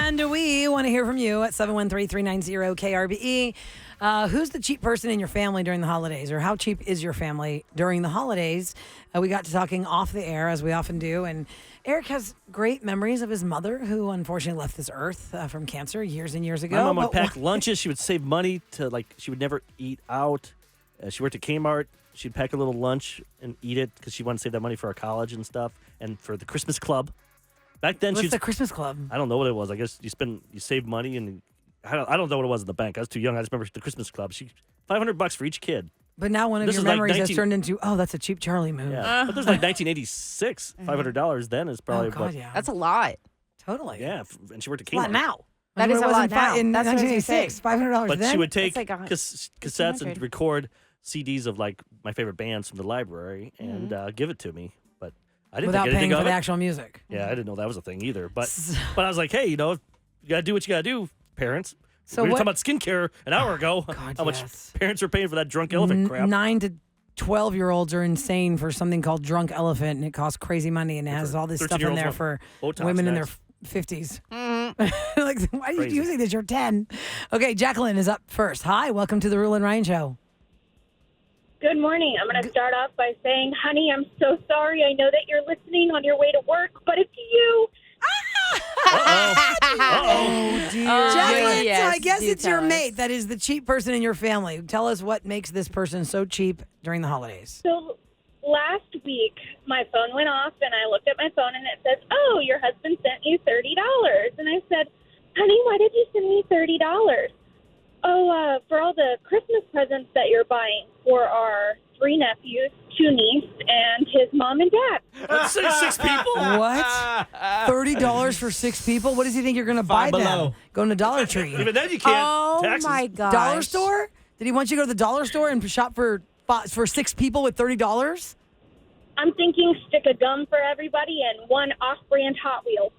And we want to hear from you at 713-390-KRBE. Who's the cheap person in your family during the holidays, or how cheap is your family during the holidays? We got to talking off the air, as we often do, and Eric has great memories of his mother, who unfortunately left this earth from cancer years and years ago. My mom would pack lunches. She would save money to, she would never eat out. She worked at Kmart. She'd pack a little lunch and eat it because she wanted to save that money for our college and stuff and for the Christmas club. Back then, What's the Christmas club? I don't know what it was. I guess you save money, and I don't know what it was in the bank. I was too young. I just remember the Christmas club. $500 for each kid. But now one of your memories has turned into, that's a cheap Charlie move. Yeah, but there's 1986. $500 then is probably what. Yeah. That's a lot. Totally. Yeah, and she worked at Kmart. What now? That is a lot now. In That's 1986, $500 But then? she would take like cassettes and record CDs of my favorite bands from the library and give it to me. But I didn't Without think anything paying of for the it. actual music. Yeah, I didn't know that was a thing either. But I was like, hey, you gotta do what you gotta do, parents. So we were talking about skincare an hour ago. God, how much yes. parents are paying for that drunk elephant crap. 9 to 12-year-olds are insane for something called Drunk Elephant, and it costs crazy money, and it has all this stuff in there for Botox women in their next. 50s. Like, why are you using this? You're 10. Okay, Jacqueline is up first. Hi, welcome to the Roula and Ryan Show. Good morning. I'm going to start off by saying, honey, I'm so sorry. I know that you're listening on your way to work, but it's you. Uh-oh. Dear. Jacqueline, yes, so I guess do it's your tell us. mate that is the cheap person in your family. Tell us what makes this person so cheap during the holidays. So last week, my phone went off, and I looked at my phone, and it says, oh, your husband sent you $30. And I said, honey, why did you send me $30? Oh, for all the Christmas presents that you're buying for our 3 nephews, 2 nieces, and his mom and dad. Let's say 6 people. What? $30 for 6 people? What does he think you're going to buy them? Going to Dollar Tree. Even then, you can't. Oh, Taxes. my gosh. Dollar store? Did he want you to go to the dollar store and shop for 6 people with $30? I'm thinking stick of gum for everybody and 1 off-brand Hot Wheels.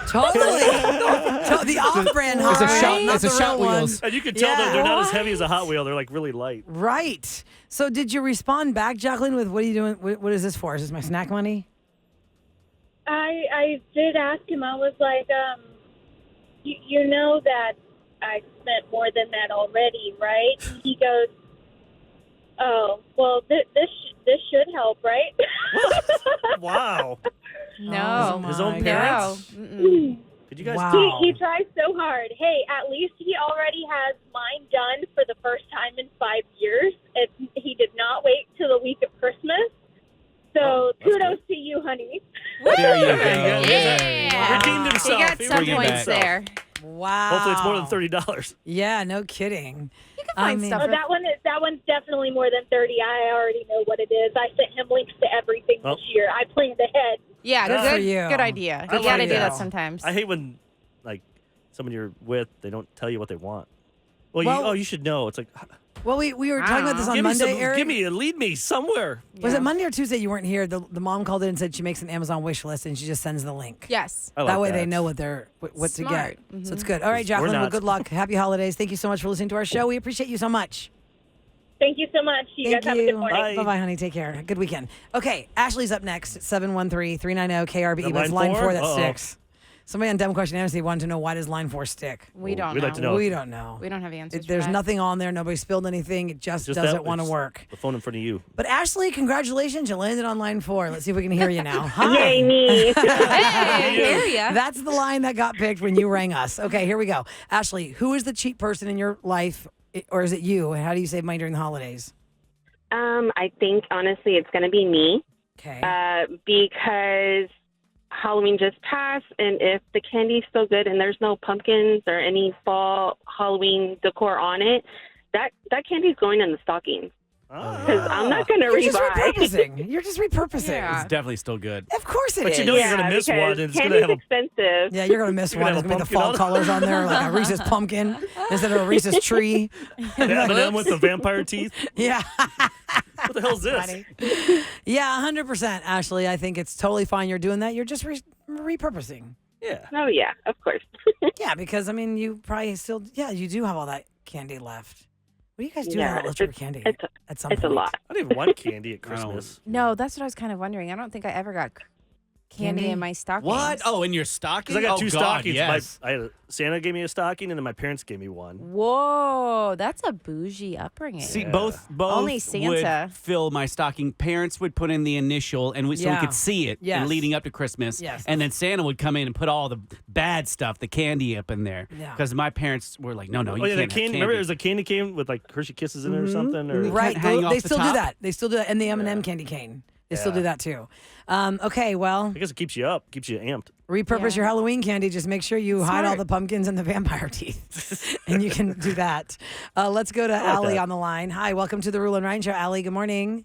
Totally. The off-brand Hot It's a Wheels, shot- not it's a the shot real one. wheels. And you can tell Yeah. they're not as heavy as a Hot Wheel. They're really light. Right. So did you respond back, Jacqueline, with what are you doing? What is this for? Is this my snack money? I did ask him. I was like, you know that I spent more than that already, right? And he goes, oh, well, this should help, right? Wow. No. His own my parents? No. Mm-mm. Could you guys? Wow. He tries so hard. Hey, at least he already has mine done for the first time in 5 years. He did not wait till the week of Christmas. So kudos to you, honey. There you go. Yeah. Redeemed himself. He got some bring it points back. there. Wow. Hopefully it's more than $30. Yeah, no kidding. You can find stuff. Oh, that one's definitely more than 30. I already know what it is. I sent him links to everything this year. I planned ahead. Yeah, Good for you. Good idea. Good You got to for do you. that sometimes. I hate when, someone you're with, they don't tell you what they want. Well, Well- you should know. It's like, Well, we were talking about this on give Monday, me Eric. lead me somewhere. Was Yeah. it Monday or Tuesday you weren't here? The mom called in and said she makes an Amazon wish list and she just sends the link. Yes. I like That way they know what to Smart. get. So it's good. All right, We're Jacqueline, well, not. good luck. Happy holidays. Thank you so much for listening to our show. We appreciate you so much. Thank you so much. You Thank guys have a you. good morning. Bye. Bye-bye, honey. Take care. Good weekend. Okay, Ashley's up next. 713-390-KRBE. But it's Line line 4 four? that Uh-oh. sticks. Somebody on Dumb Question Amnesty wanted to know, why does line 4 stick? We don't we'd know. like to know. We don't know. We don't have answers. There's for that. nothing on there. Nobody spilled anything. It just doesn't want to it's work. The phone in front of you. But Ashley, congratulations. You landed on line 4. Let's see if we can hear you now. Hi. Yay, me. Hey, I hear ya. That's the line that got picked when you rang us. Okay, here we go. Ashley, who is the cheap person in your life, or is it you? And how do you save money during the holidays? I think, honestly, it's going to be me Okay. because Halloween just passed, and if the candy's still good and there's no pumpkins or any fall Halloween decor on it, that candy's going in the stocking. Because I'm not going to You're just rebuy. repurposing. You're just repurposing. Yeah. It's definitely still good. Of course it But is. you know you're going to miss because one, and it's going candy's to have a expensive. Yeah, you're going to miss You're one. gonna There's going have to be the a fall pumpkin colors on there, like a Reese's pumpkin instead of a Reese's tree. an M&M with the vampire teeth. Yeah. What the hell is this? Yeah, 100%, Ashley. I think it's totally fine you're doing that. You're just repurposing. Yeah. Oh, yeah, of course. Yeah, because, I mean, you probably still, you do have all that candy left. What do you guys do with Yeah, all that leftover candy at some It's point? a lot. I don't even want candy at Christmas. No, that's what I was kind of wondering. I don't think I ever got candy in my stockings. What? Oh, in your stocking? Because I got oh, two God, stockings. Yes. Santa gave me a stocking, and then my parents gave me one. Whoa, that's a bougie upbringing. See, Yeah. both Only Santa. would fill my stocking. Parents would put in the initial, and so we Yeah. could see it Yes. leading up to Christmas. Yes. And then Santa would come in and put all the bad stuff, the candy up in there. Yeah. Because my parents were like, no, you Oh yeah, can't the have candy. Remember, there was a candy cane with like Hershey Kisses in it or something. Or You Right. can't hang They off the still do top? that. They still do that. And the M&M candy cane. They still Yeah. do that too. Okay, well, I guess it keeps you up, keeps you amped. repurpose Yeah. your Halloween candy. Just make sure you hide all Smart. the pumpkins and the vampire teeth. And you can do that. Let's go to Allie that. on the line. Hi, welcome to the Rule and Ryan Show. Allie, good morning.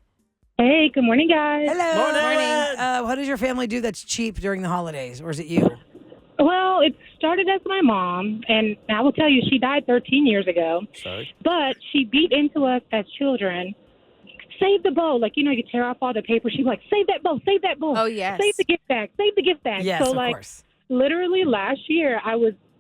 Hey, good morning, guys. Hello. Morning. What does your family do that's cheap during the holidays? Or is it you? Well, it started as my mom, and I will tell you, she died 13 years ago. Sorry. But she beat into us as children. Save the bow. Like, you tear off all the paper. She's like, save that bow, save that bow. Oh, yes. Save the gift bag, save the gift bag. Yes, so, of like, course. literally last year,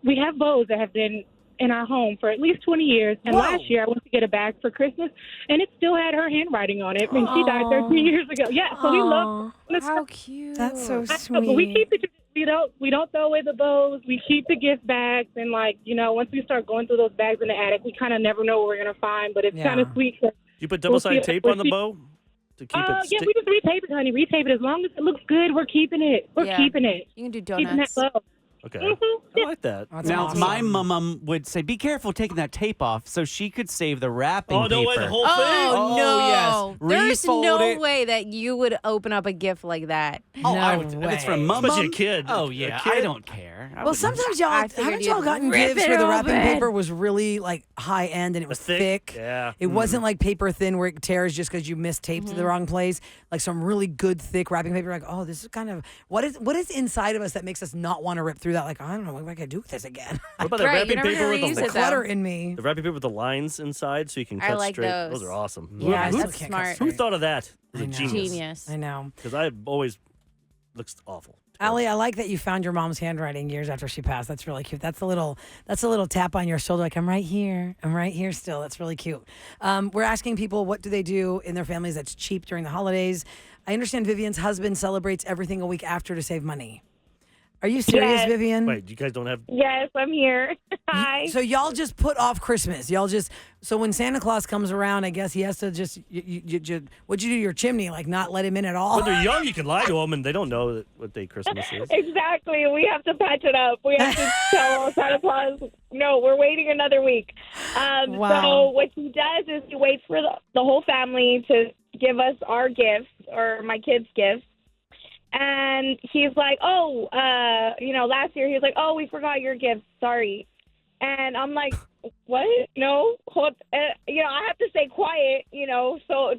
we have bows that have been in our home for at least 20 years. And Whoa. last year, I went to get a bag for Christmas, and it still had her handwriting on it. And she died 13 years ago. Yeah, so we love Aw, How cute. That's so I know, but we sweet. keep it. We don't throw away the bows. We keep the gift bags, and once we start going through those bags in the attic, we kind of never know what we're gonna find. But it's Yeah. kind of sweet. 'Cause You put double-sided tape on the bow to keep it yeah, stick. we just retape it, honey. Retape it as long as it looks good. We're keeping it. We're Yeah. keeping it. You can do Keeping that donuts. bow. Okay, Mhm. I like that. That's Now, awesome. my mom would say, be careful taking that tape off so she could save the wrapping Oh no paper. way, the whole Oh, Oh, no. yes. There's Refold no it. way that you would open up a gift like that. Oh, I No would, if it's from way. mom. Especially a kid. Oh, A yeah. kid. I don't care. I Well, wouldn't- sometimes y'all I figured haven't y'all you'd gotten rip gifts it where the wrapping open. paper was really like high end and it was thick. Yeah. It wasn't like paper thin where it tears just because you mistaped to the wrong place. Like some really good thick wrapping paper. Like, oh, this is kind of what is inside of us that makes us not want to rip through that? Like, I don't know what I could do with this again. What about the Right, you wrapping never paper with reuse the, it, though. Clutter in me. the wrapping paper with the lines inside so you can I cut like straight? those. are awesome. Yeah, I still that's can't cut smart. Who thought of that? It was I a know. genius. Genius. I know. Because I always looks awful. Allie, I like that you found your mom's handwriting years after she passed. That's really cute. That's a little tap on your shoulder, like I'm right here. I'm right here still. That's really cute. We're asking people what do they do in their families that's cheap during the holidays. I understand Vivian's husband celebrates everything a week after to save money. Are you serious, Yes. Vivian? Wait, you guys don't have? Yes, I'm here. Hi. So y'all just put off Christmas. So when Santa Claus comes around, I guess he has to just what'd you do to your chimney? Like not let him in at all? When they're young, you can lie to them, and they don't know what day Christmas is. Exactly. We have to patch it up. We have to tell Santa Claus, no, we're waiting another week. Wow. So what he does is he waits for the whole family to give us our gifts or my kids' gifts. And he's like, last year he was like, oh, we forgot your gifts. Sorry. And I'm like, what? No. Hold, I have to stay quiet, so,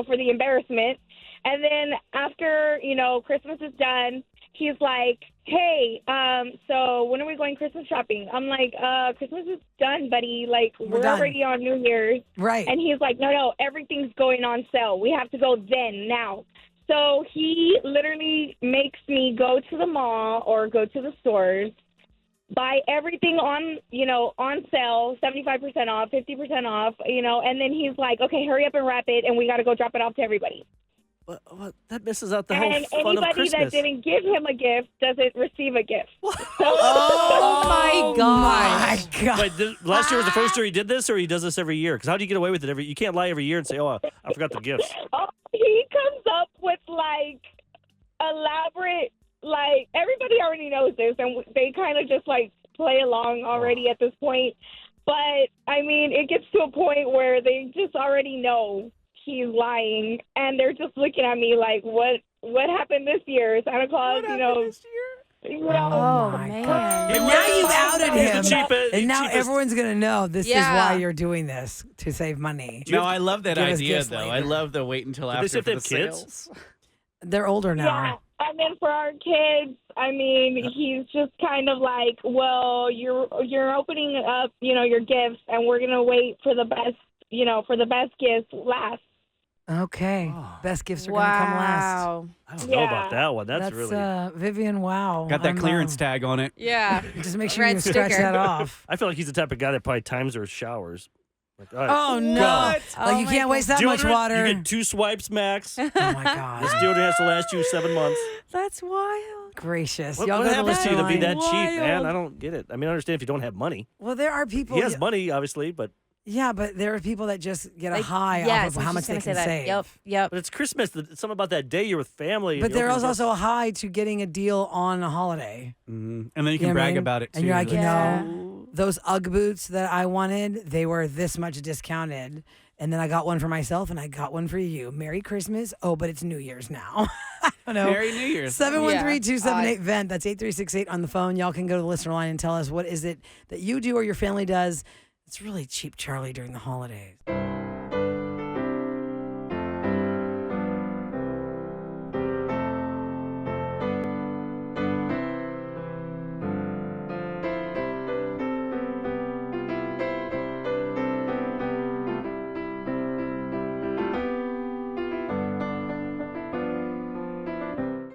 for the embarrassment. And then after, Christmas is done, he's like, hey, so when are we going Christmas shopping? I'm like, Christmas is done, buddy. Like, we're done. already on New Year's. Right. And he's like, no, everything's going on sale. We have to go now. So he literally makes me go to the mall or go to the stores, buy everything on sale, 75% off, 50% off, and then he's like, okay, hurry up and wrap it, and we got to go drop it off to everybody. What? That misses out the whole And fun of anybody Christmas. that didn't give him a gift doesn't receive a gift. Oh, my gosh. my God. Wait, last year was the first year he did this, or he does this every year? Because how do you get away with it? You can't lie every year and say, "Oh, I forgot the gifts." Oh, he comes up with elaborate, everybody already knows this, and they kind of just play along already at this point. But I mean, it gets to a point where they just already know he's lying, and they're just looking at me like, what happened this year? Santa Claus, Oh, my man. God. He And now was- you've outed he's the him. cheapest- And now cheapest- everyone's going to know this is Yeah. why you're doing this, to save money. No, I love that Give us idea, gifts though. later. I love the wait until Did they after say if for they the have kids? sales. They're older Yeah, now. and then for our kids, I mean, he's just kind of like, well, you're opening up, your gifts, and we're gonna wait for the best gifts last. Okay. Best gifts are going to come last. Wow. I don't know about that one. That's really. Vivian, wow. Got that I'm, clearance tag on it. Yeah. Just make sure Red you scratch sticker. that off. I feel like he's the type of guy that probably times her showers. Like, all right, Oh no! go. Like you my can't waste that much Deodorant, water. You get 2 swipes max. This Oh my gosh! deodorant has to last you 7 months. That's wild. Gracious. What, Y'all what go happens to you to be Listerine. that cheap, man? Wild. I don't get it. I mean, I understand if you don't have money. Well, there are people. He has money, obviously, but Yeah, but there are people that just get a Like, high yes, off of I how was much just they gonna can say that. save. Yep. but it's Christmas. It's something about that day you're with family. and But you there open is gifts. also a high to getting a deal on a holiday. And then you You can know what I brag mean? about it too. And you're like, you Yeah. know, those UGG boots that I wanted, they were this much discounted. And then I got one for myself and I got one for you. Merry Christmas. Oh, but it's New Year's now. I don't know. Merry New Year's. 713-278-VENT. That's 8368 on the phone. Y'all can go to the listener line and tell us what is it that you do or your family does. It's really cheap, Charlie, during the holidays.